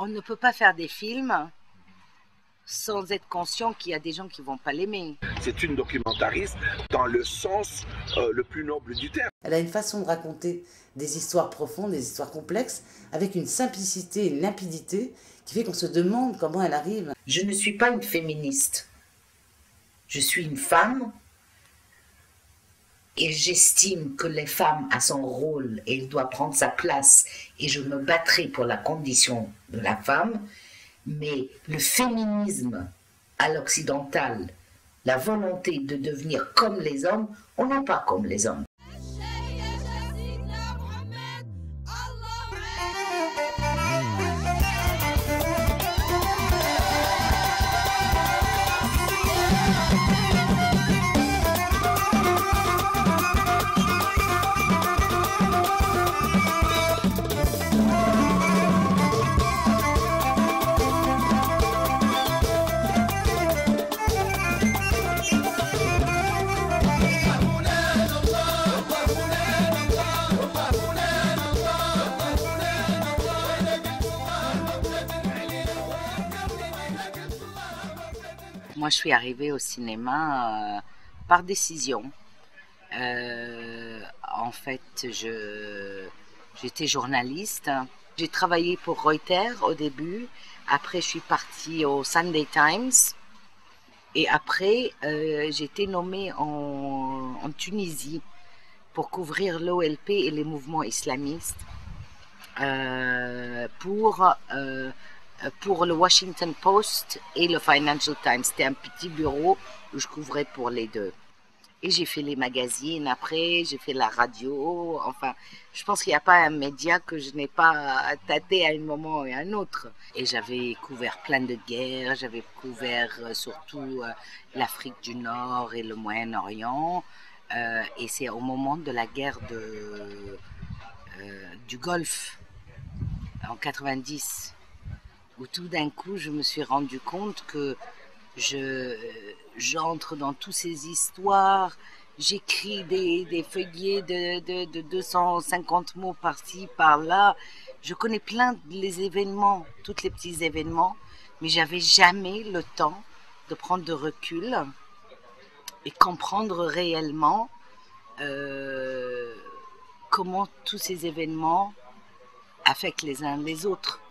On ne peut pas faire des films sans être conscient qu'il y a des gens qui ne vont pas l'aimer. C'est une documentariste dans le sens le plus noble du terme. Elle a une façon de raconter des histoires profondes, des histoires complexes, avec une simplicité et une limpidité qui fait qu'on se demande comment elle arrive. Je ne suis pas une féministe. Je suis une femme et j'estime que les femmes ont son rôle et elle doit prendre sa place et je me battrai pour la condition de la femme, mais le féminisme à l'occidental, la volonté de devenir comme les hommes, on n'est pas comme les hommes. Moi, je suis arrivée au cinéma par décision. En fait, j'étais journaliste. J'ai travaillé pour Reuters au début. Après, je suis partie au Sunday Times. Et après, j'ai été nommée en Tunisie pour couvrir l'OLP et les mouvements islamistes pour le Washington Post et le Financial Times. C'était un petit bureau où je couvrais pour les deux. Et j'ai fait les magazines après, j'ai fait la radio. Enfin, je pense qu'il n'y a pas un média que je n'ai pas tâté à un moment et à un autre. Et j'avais couvert plein de guerres, j'avais couvert surtout l'Afrique du Nord et le Moyen-Orient. Et c'est au moment de la guerre du Golfe, en 90, où tout d'un coup, je me suis rendu compte que j'entre dans toutes ces histoires, j'écris des feuillets de 250 mots par-ci, par-là. Je connais plein les événements, tous les petits événements, mais j'avais jamais le temps de prendre de recul et comprendre réellement comment tous ces événements affectent les uns les autres,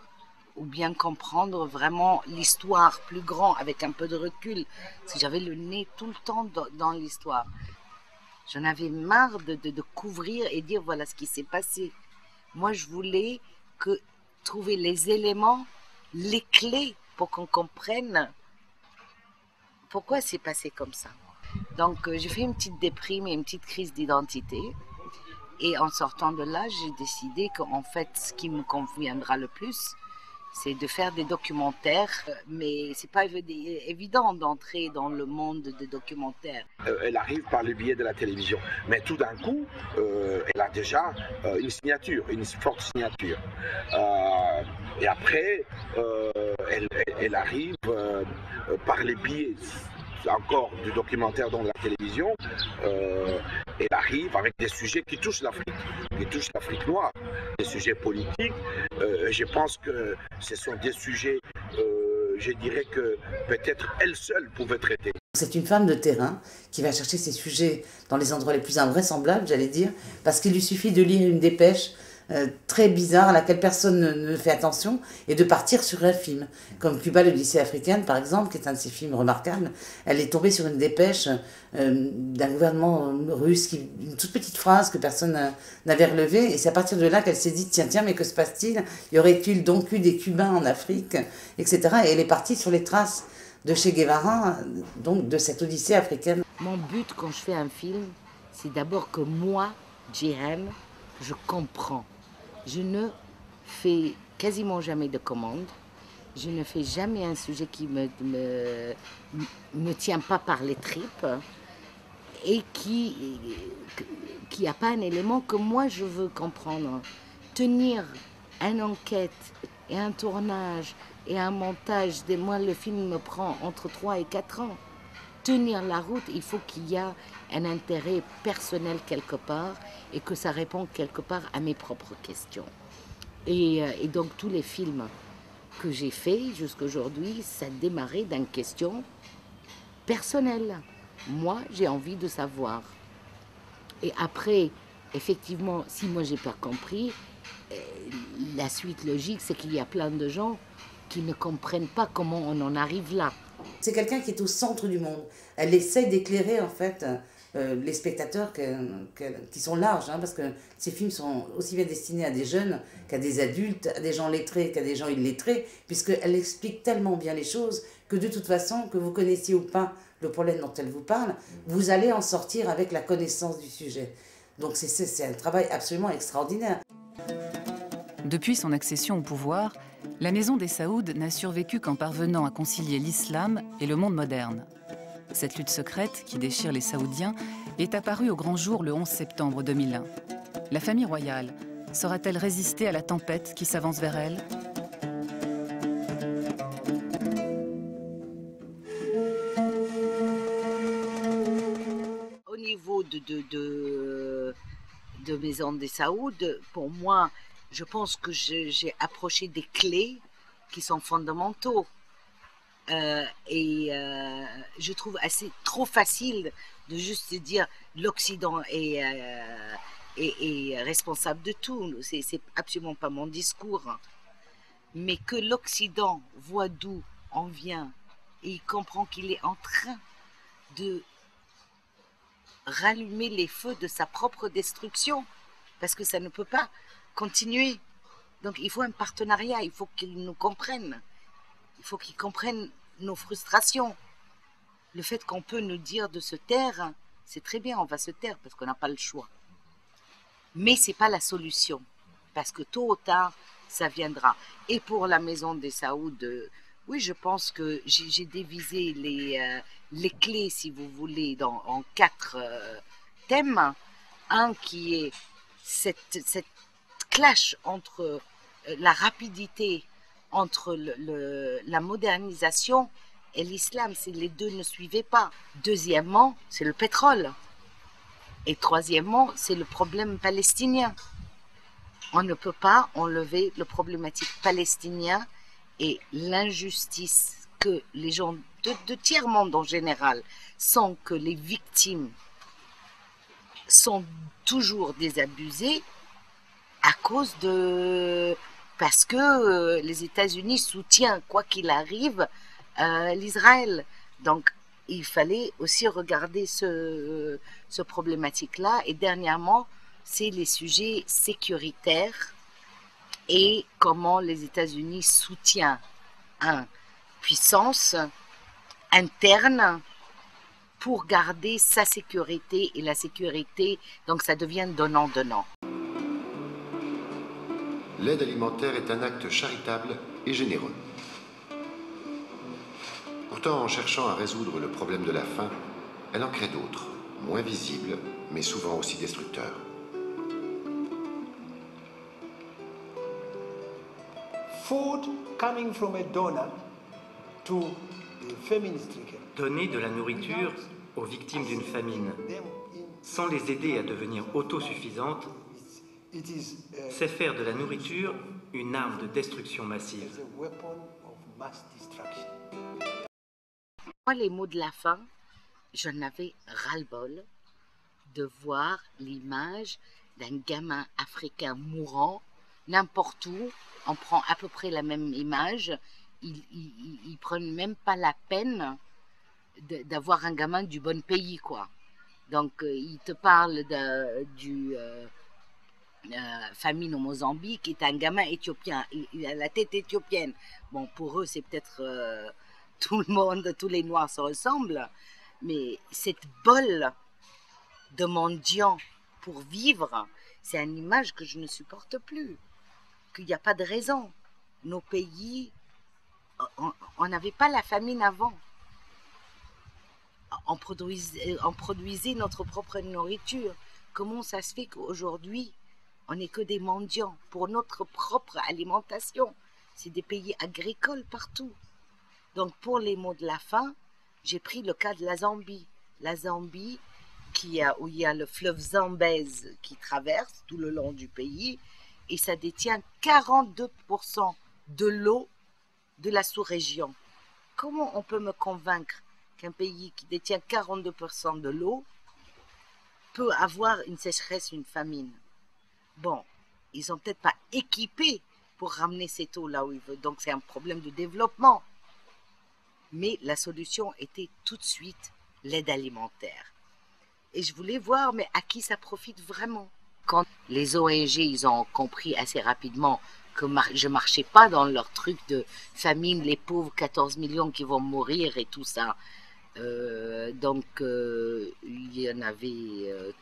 ou bien comprendre vraiment l'histoire plus grand avec un peu de recul, parce que j'avais le nez tout le temps dans l'histoire. J'en avais marre de couvrir et dire voilà ce qui s'est passé. Moi, je voulais trouver les éléments, les clés pour qu'on comprenne pourquoi c'est passé comme ça. Donc, j'ai fait une petite déprime et une petite crise d'identité. Et en sortant de là, j'ai décidé qu'en fait, ce qui me conviendra le plus, c'est de faire des documentaires, mais c'est pas évident d'entrer dans le monde des documentaires. Elle arrive par le biais de la télévision, mais tout d'un coup, elle a déjà une signature, une forte signature. Et après, elle arrive par les biais encore du documentaire dans la télévision. Elle arrive avec des sujets qui touchent l'Afrique noire, des sujets politiques. Je pense que ce sont des sujets, je dirais que peut-être elle seule pouvait traiter. C'est une femme de terrain qui va chercher ses sujets dans les endroits les plus invraisemblables, j'allais dire, parce qu'il lui suffit de lire une dépêche très bizarre à laquelle personne ne fait attention et de partir sur un film. Comme Cuba, l'Odyssée africaine, par exemple, qui est un de ses films remarquables. Elle est tombée sur une dépêche d'un gouvernement russe, une toute petite phrase que personne n'avait relevée, et c'est à partir de là qu'elle s'est dit tiens, mais que se passe-t-il? Y aurait-il donc eu des Cubains en Afrique, etc. Et elle est partie sur les traces de Che Guevara, donc de cette Odyssée africaine. Mon but quand je fais un film, c'est d'abord que moi, Jihan, je comprends. Je ne fais quasiment jamais de commandes. Je ne fais jamais un sujet qui me tient pas par les tripes et qui n'a pas un élément que moi je veux comprendre. Tenir une enquête et un tournage et un montage, moi le film me prend entre 3 et 4 ans. Tenir la route, il faut qu'il y ait un intérêt personnel quelque part et que ça réponde quelque part à mes propres questions. Et donc tous les films que j'ai fait jusqu'à aujourd'hui, ça a démarré d'une question personnelle. Moi, j'ai envie de savoir. Et après, effectivement, si moi j'ai pas compris, la suite logique, c'est qu'il y a plein de gens qui ne comprennent pas comment on en arrive là. C'est quelqu'un qui est au centre du monde. Elle essaie d'éclairer en fait les spectateurs qui sont larges, hein, parce que ces films sont aussi bien destinés à des jeunes qu'à des adultes, à des gens lettrés qu'à des gens illettrés, puisqu'elle explique tellement bien les choses que de toute façon, que vous connaissiez ou pas le problème dont elle vous parle, vous allez en sortir avec la connaissance du sujet. Donc c'est un travail absolument extraordinaire. Depuis son accession au pouvoir, la Maison des Saouds n'a survécu qu'en parvenant à concilier l'islam et le monde moderne. Cette lutte secrète qui déchire les Saoudiens est apparue au grand jour le 11 septembre 2001. La famille royale saura-t-elle résister à la tempête qui s'avance vers elle ? Au niveau de Maison des Saouds, pour moi, je pense que j'ai approché des clés qui sont fondamentaux. Je trouve trop facile de juste dire l'Occident est responsable de tout. C'est absolument pas mon discours. Mais que l'Occident voit d'où on vient et il comprend qu'il est en train de rallumer les feux de sa propre destruction, parce que ça ne peut pas continuer. Donc il faut un partenariat, il faut qu'ils nous comprennent. Il faut qu'ils comprennent nos frustrations. Le fait qu'on peut nous dire de se taire, c'est très bien, on va se taire parce qu'on n'a pas le choix. Mais ce n'est pas la solution, parce que tôt ou tard, ça viendra. Et pour la Maison des Saouds, oui, je pense que j'ai divisé les clés, si vous voulez, en 4 thèmes. Un qui est cette clash entre la rapidité, entre la modernisation et l'islam, si les deux ne suivaient pas. Deuxièmement, c'est le pétrole. Et troisièmement, c'est le problème palestinien. On ne peut pas enlever le problématique palestinien et l'injustice que les gens de tiers-monde en général sont, que les victimes sont toujours désabusées à cause parce que les États-Unis soutiennent, quoi qu'il arrive, l'Israël. Donc, il fallait aussi regarder ce problématique-là. Et dernièrement, c'est les sujets sécuritaires et comment les États-Unis soutiennent une puissance interne pour garder sa sécurité et la sécurité. Donc, ça devient donnant-donnant. L'aide alimentaire est un acte charitable et généreux. Pourtant, en cherchant à résoudre le problème de la faim, elle en crée d'autres, moins visibles, mais souvent aussi destructeurs. Donner de la nourriture aux victimes d'une famine, sans les aider à devenir autosuffisantes, c'est faire de la nourriture une arme de destruction massive. Moi, les mots de la fin, j'en avais ras-le-bol de voir l'image d'un gamin africain mourant n'importe où. On prend à peu près la même image. Ils prennent même pas la peine d'avoir un gamin du bon pays, quoi. Donc, ils te parlent du famine au Mozambique, est un gamin éthiopien. Il a la tête éthiopienne. Bon, pour eux, c'est peut-être tout le monde, tous les Noirs se ressemblent, mais cette bolle de mendiant pour vivre, c'est une image que je ne supporte plus. Qu'il n'y a pas de raison. Nos pays, on n'avait pas la famine avant. On produisait notre propre nourriture. Comment ça se fait qu'aujourd'hui, on n'est que des mendiants pour notre propre alimentation? C'est des pays agricoles partout. Donc pour les mots de la fin, j'ai pris le cas de la Zambie. La Zambie, où il y a le fleuve Zambèze qui traverse tout le long du pays, et ça détient 42% de l'eau de la sous-région. Comment on peut me convaincre qu'un pays qui détient 42% de l'eau peut avoir une sécheresse, une famine? Bon, ils sont peut-être pas équipés pour ramener cette eau là où ils veulent. Donc c'est un problème de développement. Mais la solution était tout de suite l'aide alimentaire. Et je voulais voir, mais à qui ça profite vraiment? Quand les ONG, ils ont compris assez rapidement que je marchais pas dans leur truc de famine, les pauvres 14 millions qui vont mourir et tout ça. Donc, il y en avait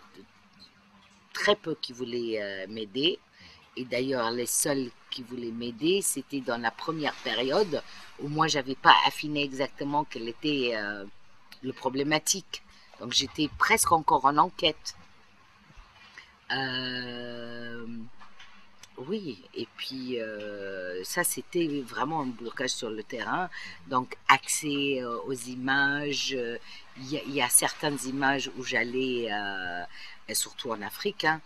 très peu qui voulaient m'aider. Et d'ailleurs, les seuls qui voulaient m'aider, c'était dans la première période où moi, j'avais pas affiné exactement quelle était le problématique. Donc, j'étais presque encore en enquête. Oui, et puis ça, c'était vraiment un blocage sur le terrain. Donc, accès aux images. Il y a certaines images où j'allais, surtout en Afrique, hein,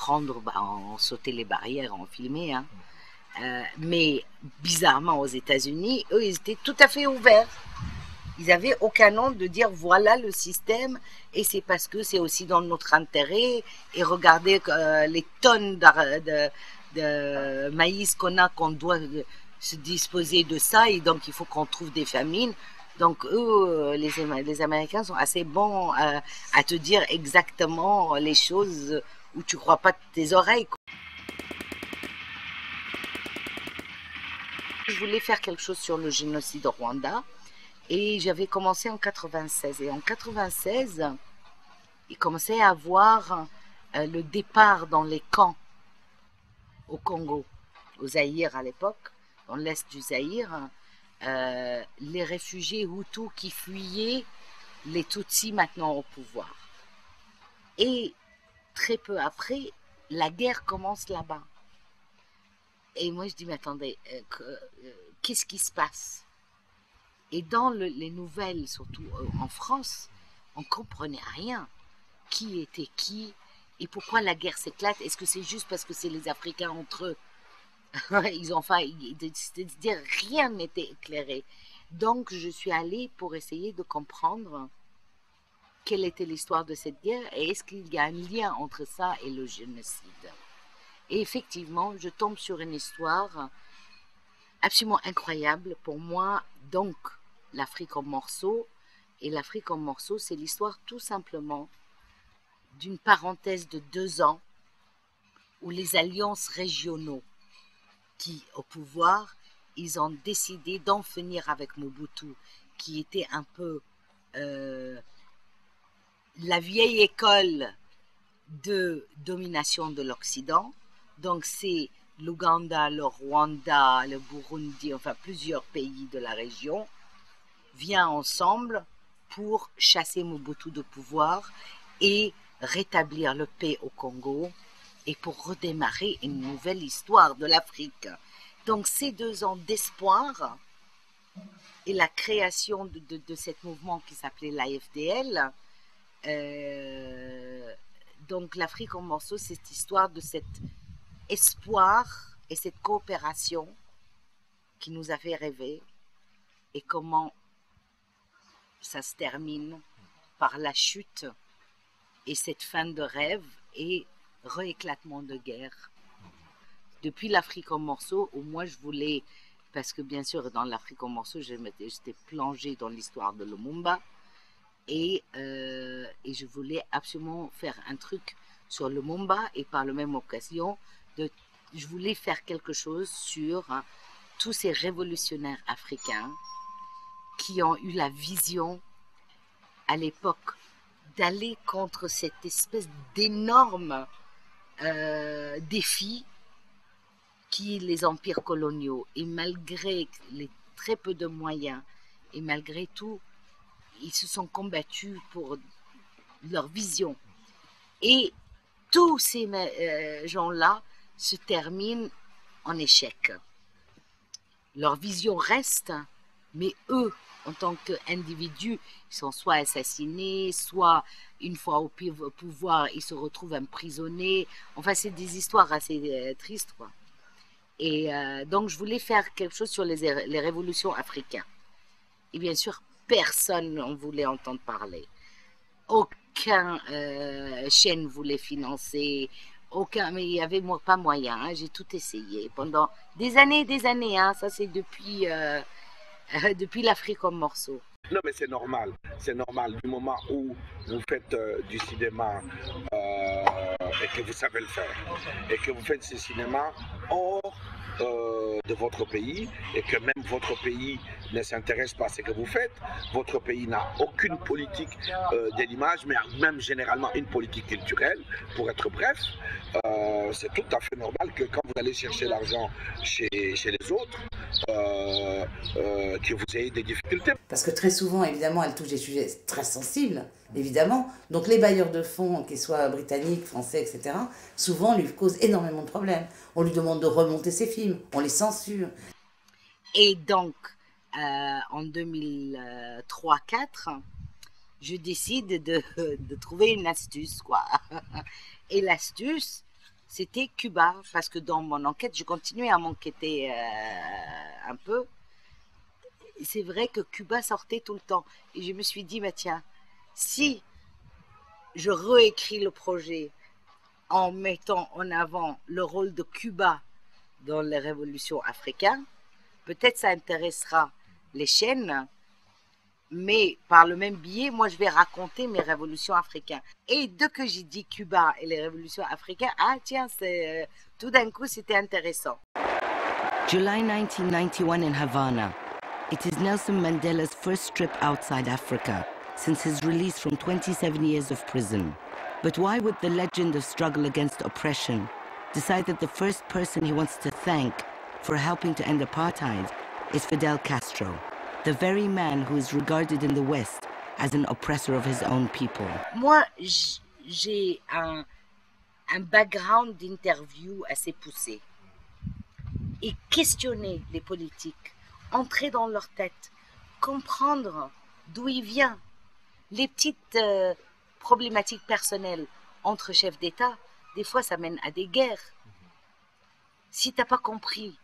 en sauter les barrières, en filmer. Hein. Mais bizarrement, aux États-Unis, eux, ils étaient tout à fait ouverts. Ils n'avaient aucun nom de dire voilà le système et c'est parce que c'est aussi dans notre intérêt et regardez les tonnes de maïs qu'on doit se disposer de ça et donc il faut qu'on trouve des famines. Donc eux, les Américains sont assez bons à te dire exactement les choses où tu ne crois pas tes oreilles. Je voulais faire quelque chose sur le génocide au Rwanda. Et j'avais commencé en 96. Et en 96, il commençait à avoir le départ dans les camps au Congo, au Zaïre à l'époque, dans l'est du Zaïre, les réfugiés Hutus qui fuyaient les Tutsis maintenant au pouvoir. Et très peu après, la guerre commence là-bas. Et moi je dis, mais attendez, qu'est-ce qui se passe? Et dans les nouvelles, surtout en France, on ne comprenait rien. Qui était qui et pourquoi la guerre s'éclate? Est-ce que c'est juste parce que c'est les Africains entre eux? Ils ont failli, c'est-à-dire rien n'était éclairé. Donc je suis allée pour essayer de comprendre quelle était l'histoire de cette guerre et est-ce qu'il y a un lien entre ça et le génocide. Et effectivement, je tombe sur une histoire absolument incroyable pour moi. Donc, l'Afrique en morceaux. Et l'Afrique en morceaux, c'est l'histoire tout simplement d'une parenthèse de 2 ans où les alliances régionaux qui, au pouvoir, ils ont décidé d'en finir avec Mobutu, qui était un peu la vieille école de domination de l'Occident. Donc, c'est l'Ouganda, le Rwanda, le Burundi, enfin plusieurs pays de la région, viennent ensemble pour chasser Mobutu de pouvoir et rétablir le paix au Congo et pour redémarrer une nouvelle histoire de l'Afrique. Donc ces 2 ans d'espoir et la création de ce mouvement qui s'appelait l'AFDL, donc l'Afrique en morceaux, c'est cette histoire de cet espoir et cette coopération qui nous a fait rêver et comment ça se termine par la chute et cette fin de rêve et rééclatement de guerre. Depuis l'Afrique en morceaux, où moi je voulais, parce que bien sûr dans l'Afrique en morceaux, j'étais plongée dans l'histoire de Lumumba et je voulais absolument faire un truc sur Lumumba et par la même occasion, je voulais faire quelque chose sur tous ces révolutionnaires africains qui ont eu la vision à l'époque d'aller contre cette espèce d'énorme défi qui est les empires coloniaux. Et malgré les très peu de moyens, et malgré tout, ils se sont combattus pour leur vision. Et tous ces gens-là se terminent en échec. Leur vision reste, mais eux, en tant qu'individus, ils sont soit assassinés, soit une fois au pouvoir, ils se retrouvent emprisonnés. Enfin, c'est des histoires assez tristes, quoi. Et donc, je voulais faire quelque chose sur les révolutions africaines. Et bien sûr, personne n'en voulait entendre parler. Aucun chaîne voulait financer, mais il n'y avait pas moyen. Hein, j'ai tout essayé pendant des années, hein, ça c'est depuis, depuis l'Afrique en morceaux. Non, mais c'est normal du moment où vous faites du cinéma et que vous savez le faire, et que vous faites ce cinéma hors de votre pays, et que même votre pays ne s'intéresse pas à ce que vous faites. Votre pays n'a aucune politique de l'image, mais même généralement une politique culturelle, pour être bref. C'est tout à fait normal que quand vous allez chercher l'argent chez les autres, que vous ayez des difficultés. Parce que très souvent, évidemment, elle touche des sujets très sensibles, évidemment. Donc les bailleurs de fonds, qu'ils soient britanniques, français, etc., souvent lui causent énormément de problèmes. On lui demande de remonter ses films, on les censure. Et donc, en 2003-4, je décide de trouver une astuce, quoi. Et l'astuce, c'était Cuba, parce que dans mon enquête, je continuais à m'enquêter un peu. C'est vrai que Cuba sortait tout le temps. Et je me suis dit, bah tiens, si je réécris le projet en mettant en avant le rôle de Cuba dans les révolutions africaines, peut-être ça intéressera les chaînes, mais par le même biais, moi je vais raconter mes révolutions africaines. Et dès que j'ai dit Cuba et les révolutions africaines, ah tiens, tout d'un coup c'était intéressant. July 1991 in Havana. It is Nelson Mandela's first trip outside Africa since his release from 27 years of prison. But why would the legend of struggle against oppression decide that the first person he wants to thank for helping to end apartheid is Fidel Castro, the very man who is regarded in the West as an oppressor of his own people? Moi, j'ai un background d'interview assez poussé. Et questionner les politiques, entrer dans leur tête, comprendre d'où il vient, les petites problématiques personnelles entre chefs d'État, des fois ça mène à des guerres. Si tu n'as pas compris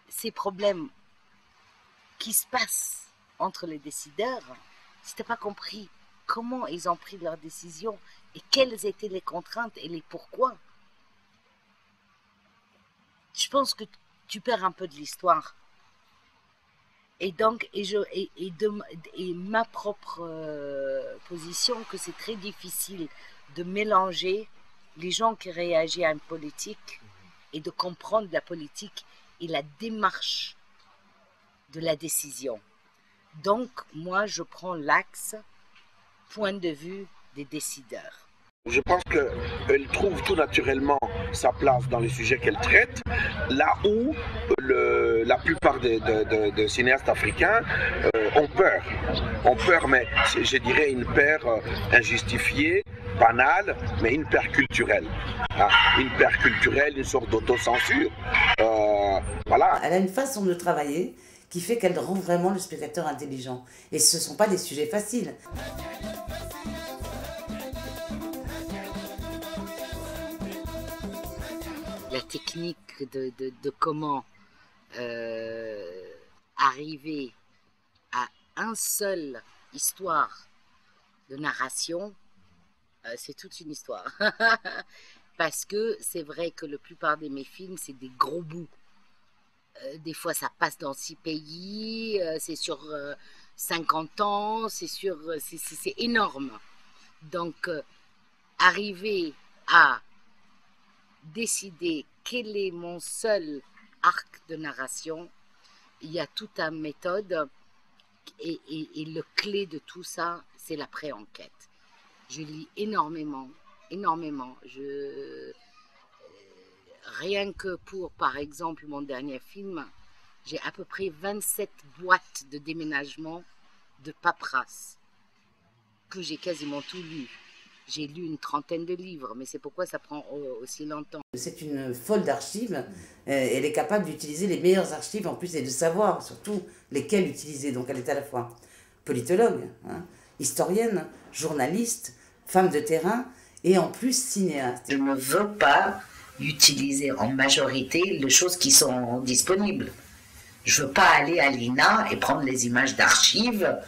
ces problèmes qui se passent entre les décideurs, si tu n'as pas compris comment ils ont pris leurs décisions et quelles étaient les contraintes et les pourquoi, je pense que tu perds un peu de l'histoire. Et donc, et ma propre position, que c'est très difficile de mélanger les gens qui réagissent à une politique et de comprendre la politique et la démarche de la décision. Donc, moi, je prends l'axe point de vue des décideurs. Je pense qu'elle trouve tout naturellement sa place dans les sujets qu'elle traite, là où la plupart des cinéastes africains ont peur. Ont peur, mais je dirais une peur injustifiée, banale, mais une peur culturelle. Hein, une peur culturelle, une sorte d'autocensure. Voilà. Elle a une façon de travailler qui fait qu'elle rend vraiment le spectateur intelligent. Et ce ne sont pas des sujets faciles. La technique de comment arriver à une seule histoire de narration, c'est toute une histoire. Parce que c'est vrai que la plupart de mes films, c'est des gros bouts. Des fois, ça passe dans 6 pays, c'est sur 50 ans, c'est énorme. Donc, arriver à décider quel est mon seul arc de narration, il y a toute une méthode et le clé de tout ça, c'est la pré-enquête. Je lis énormément. Rien que pour, par exemple, mon dernier film, j'ai à peu près 27 boîtes de déménagement de paperasse que j'ai quasiment tout lu. J'ai lu une 30aine de livres, mais c'est pourquoi ça prend aussi longtemps. C'est une folle d'archives. Elle est capable d'utiliser les meilleures archives en plus et de savoir surtout lesquelles utiliser. Donc elle est à la fois politologue, hein, historienne, journaliste, femme de terrain et en plus cinéaste. Je ne veux pas utiliser en majorité les choses qui sont disponibles. Je ne veux pas aller à l'INA et prendre les images d'archives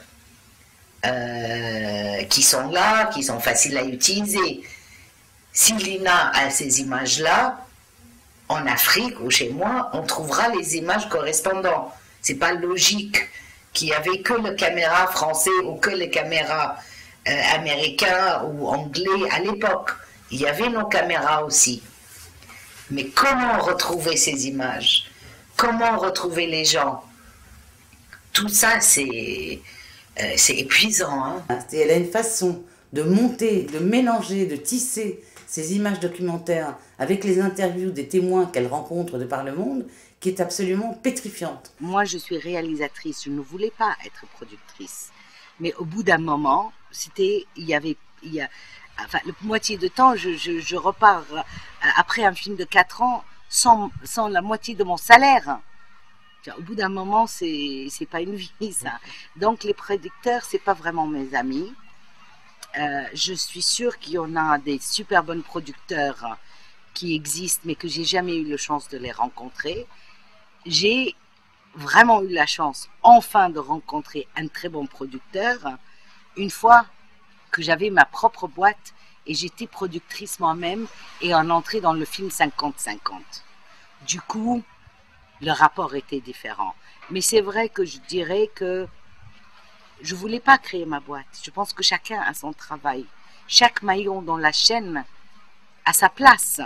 qui sont là, qui sont faciles à utiliser. Si l'INA a ces images-là, en Afrique ou chez moi, on trouvera les images correspondantes. C'est pas logique qu'il y avait que les caméras français ou que les caméras américains ou anglais à l'époque. Il y avait nos caméras aussi. Mais comment retrouver ces images? Comment retrouver les gens? Tout ça, c'est épuisant. Hein? Elle a une façon de monter, de mélanger, de tisser ces images documentaires avec les interviews des témoins qu'elle rencontre de par le monde, qui est absolument pétrifiante. Moi, je suis réalisatrice, je ne voulais pas être productrice. Mais au bout d'un moment, enfin, la moitié de temps, je repars après un film de 4 ans sans la moitié de mon salaire. Au bout d'un moment, c'est pas une vie, ça. Donc, les producteurs, c'est pas vraiment mes amis. Je suis sûre qu'il y en a des super bons producteurs qui existent, mais que j'ai jamais eu la chance de les rencontrer. J'ai vraiment eu la chance, enfin, de rencontrer un très bon producteur, une fois que j'avais ma propre boîte et j'étais productrice moi-même et en entrée dans le film 50-50. Du coup, le rapport était différent. Mais c'est vrai que je dirais que je ne voulais pas créer ma boîte. Je pense que chacun a son travail. Chaque maillon dans la chaîne a sa place.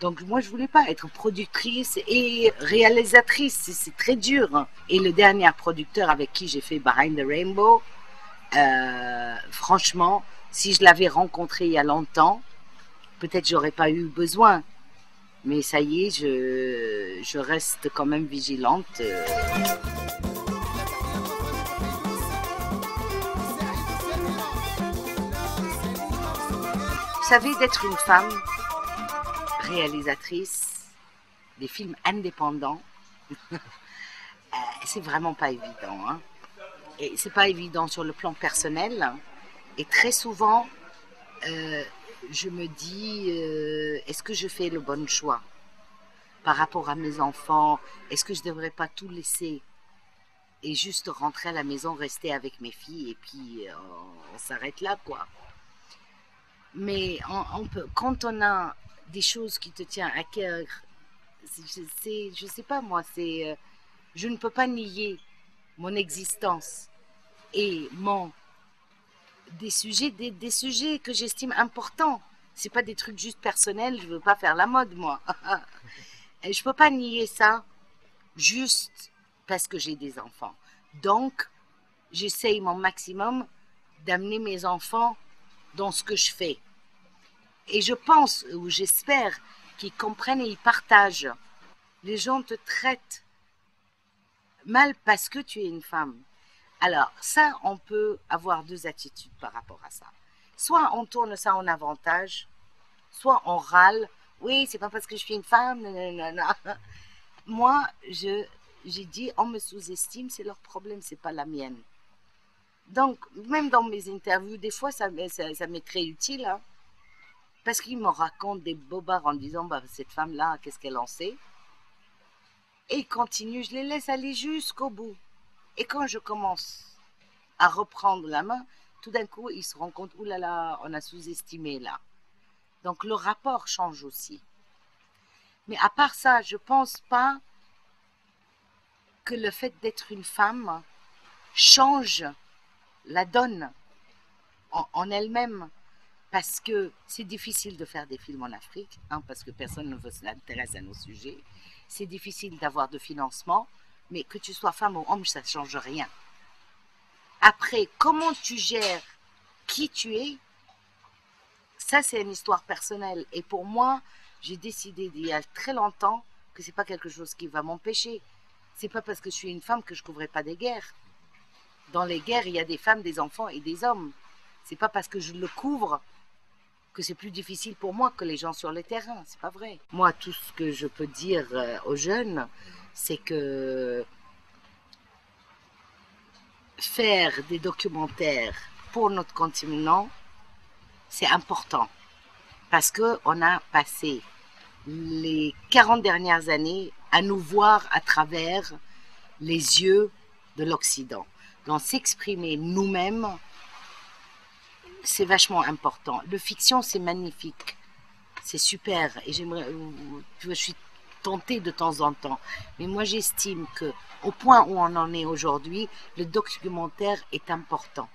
Donc moi, je ne voulais pas être productrice et réalisatrice. C'est très dur. Et le dernier producteur avec qui j'ai fait Behind the Rainbow, franchement, si je l'avais rencontré il y a longtemps, peut-être j'aurais pas eu besoin. Mais ça y est, je reste quand même vigilante. Vous savez, d'être une femme réalisatrice des films indépendants, c'est vraiment pas évident. Hein. Et c'est pas évident sur le plan personnel. Et très souvent, je me dis, est-ce que je fais le bon choix par rapport à mes enfants? Est-ce que je ne devrais pas tout laisser et juste rentrer à la maison, rester avec mes filles et puis on s'arrête là, quoi. Mais quand on a des choses qui te tiennent à cœur, je sais pas moi, je ne peux pas nier mon existence et des sujets que j'estime importants. C'est pas des trucs juste personnels, je veux pas faire la mode, moi. Et je peux pas nier ça juste parce que j'ai des enfants. Donc, j'essaye mon maximum d'amener mes enfants dans ce que je fais. Et je pense, ou j'espère, qu'ils comprennent et ils partagent. Les gens te traitent mal parce que tu es une femme. Alors, ça, on peut avoir deux attitudes par rapport à ça. Soit on tourne ça en avantage, soit on râle. Oui, c'est pas parce que je suis une femme. Nanana. Moi, j'ai dit, on me sous-estime, c'est leur problème, c'est pas la mienne. Donc, même dans mes interviews, des fois, ça m'est très utile, hein, parce qu'ils me racontent des bobards en disant, bah, cette femme-là, qu'est-ce qu'elle en sait? Et ils continuent, je les laisse aller jusqu'au bout. Et quand je commence à reprendre la main, tout d'un coup, ils se rendent compte, oulala, on a sous-estimé là. Donc, le rapport change aussi. Mais à part ça, je ne pense pas que le fait d'être une femme change la donne en elle-même. Parce que c'est difficile de faire des films en Afrique, hein, parce que personne ne s'intéresse à nos sujets. C'est difficile d'avoir de financement, mais que tu sois femme ou homme, ça ne change rien. Après, comment tu gères qui tu es, ça c'est une histoire personnelle. Et pour moi, j'ai décidé il y a très longtemps que ce n'est pas quelque chose qui va m'empêcher. Ce n'est pas parce que je suis une femme que je ne couvrirai pas des guerres. Dans les guerres, il y a des femmes, des enfants et des hommes. Ce n'est pas parce que je le couvre que c'est plus difficile pour moi que les gens sur le terrain. C'est pas vrai. Moi, tout ce que je peux dire aux jeunes, c'est que faire des documentaires pour notre continent, c'est important. Parce qu'on a passé les 40 dernières années à nous voir à travers les yeux de l'Occident. Donc s'exprimer nous-mêmes, c'est vachement important. Le fiction, c'est magnifique, c'est super, et je suis tentée de temps en temps. Mais moi, j'estime que au point où on en est aujourd'hui, le documentaire est important.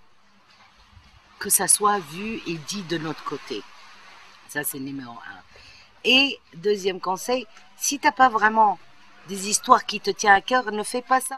Que ça soit vu et dit de notre côté. Ça, c'est numéro 1. Et deuxième conseil, si tu n'as pas vraiment des histoires qui te tiennent à cœur, ne fais pas ça.